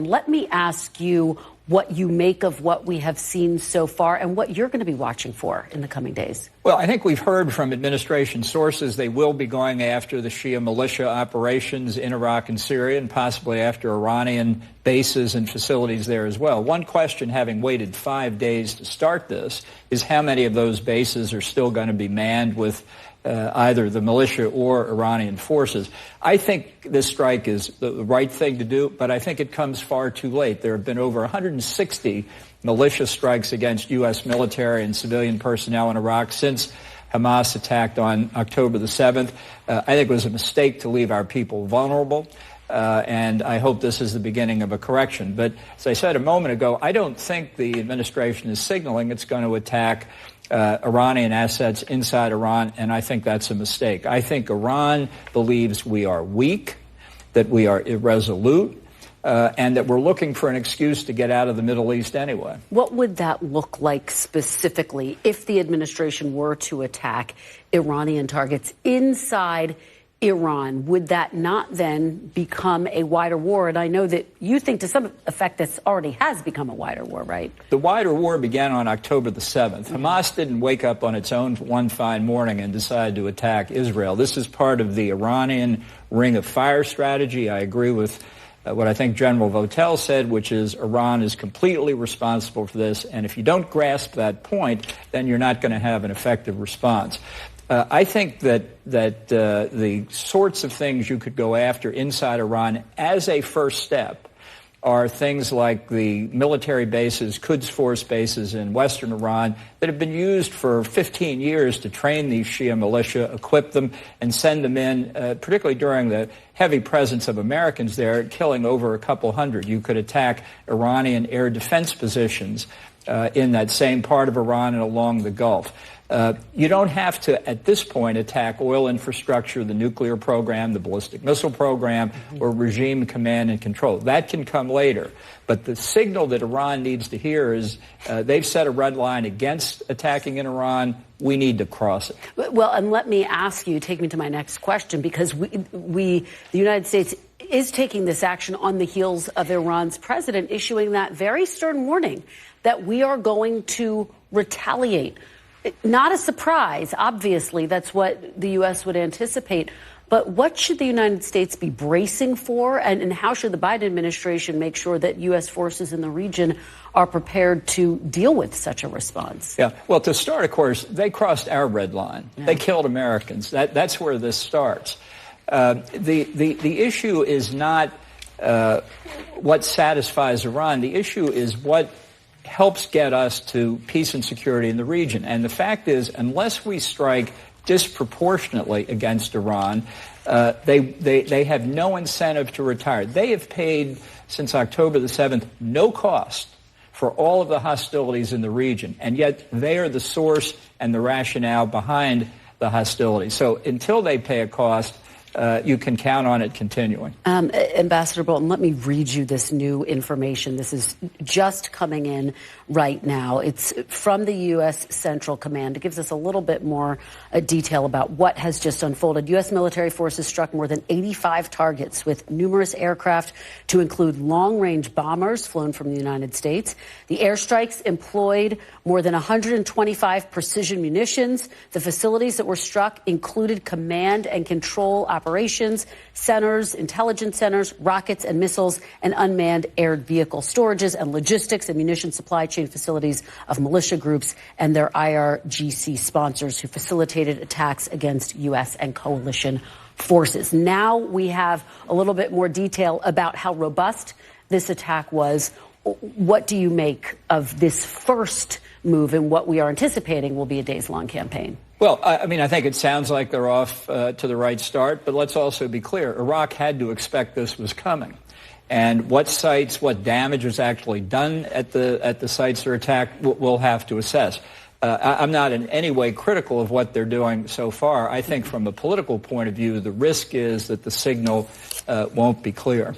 Let me ask you what you make of what we have seen so far and what you're going to be watching for in the coming days. Well, I think we've heard from administration sources they will be going after the Shia militia operations in Iraq and Syria and possibly after Iranian bases and facilities there as well. One question, having waited 5 days to start this, is how many of those bases are still going to be manned with either the militia or Iranian forces. I think this strike is the right thing to do, but I think it comes far too late. There have been over 160 militia strikes against U.S. military and civilian personnel in Iraq since Hamas attacked on October the 7th. I think it was a mistake to leave our people vulnerable, and I hope this is the beginning of a correction. But as I said a moment ago, I don't think the administration is signaling it's going to attack Iranian assets inside Iran, and I think that's a mistake. I think Iran believes we are weak, that we are irresolute, and that we're looking for an excuse to get out of the Middle East anyway. What would that look like specifically if the administration were to attack Iranian targets inside Iran? Would that not then become a wider war? And I know that you think to some effect this already has become a wider war, right? The wider war began on October the 7th. Hamas didn't wake up on its own one fine morning and decide to attack Israel. This is part of the Iranian ring of fire strategy. I agree with what I think General Votel said, which is Iran is completely responsible for this. And if you don't grasp that point, then you're not going to have an effective response. I think that the sorts of things you could go after inside Iran as a first step are things like the military bases, Quds Force bases in western Iran that have been used for 15 years to train these Shia militia, equip them, and send them in, particularly during the heavy presence of Americans there, killing over a couple hundred. You could attack Iranian air defense positions in that same part of Iran and along the Gulf. You don't have to, at this point, attack oil infrastructure, the nuclear program, the ballistic missile program, or regime command and control. That can come later. But the signal that Iran needs to hear is they've set a red line against attacking in Iran. We need to cross it. Well, and let me ask you, take me to my next question, because the United States is taking this action on the heels of Iran's president issuing that very stern warning that we are going to retaliate. Not a surprise, obviously. That's what the U.S. would anticipate. But what should the United States be bracing for? And how should the Biden administration make sure that U.S. forces in the region are prepared to deal with such a response? Yeah. Well, to start, of course, they crossed our red line. Yeah. They killed Americans. That's where this starts. The issue is not what satisfies Iran. The issue is what helps get us to peace and security in the region. And the fact is, unless we strike disproportionately against Iran, they have no incentive to retire. They have paid, since October the 7th, no cost for all of the hostilities in the region. And yet they are the source and the rationale behind the hostilities. So until they pay a cost, you can count on it continuing. Ambassador Bolton, let me read you this new information. This is just coming in right now. It's from the U.S. Central Command. It gives us a little bit more detail about what has just unfolded. U.S. military forces struck more than 85 targets with numerous aircraft, to include long-range bombers flown from the United States. The airstrikes employed more than 125 precision munitions. The facilities that were struck included command and control operations centers, intelligence centers, rockets and missiles, and unmanned air vehicle storages and logistics and munition supply chain facilities of militia groups and their IRGC sponsors who facilitated attacks against U.S. and coalition forces. Now we have a little bit more detail about how robust this attack was. What do you make of this first move and what we are anticipating will be a days-long campaign? Well, I mean, I think it sounds like they're off to the right start, but let's also be clear. Iraq had to expect this was coming. And what sites, what damage was actually done at the sites they're attacked, we'll have to assess. I'm not in any way critical of what they're doing so far. I think from a political point of view, the risk is that the signal won't be clear.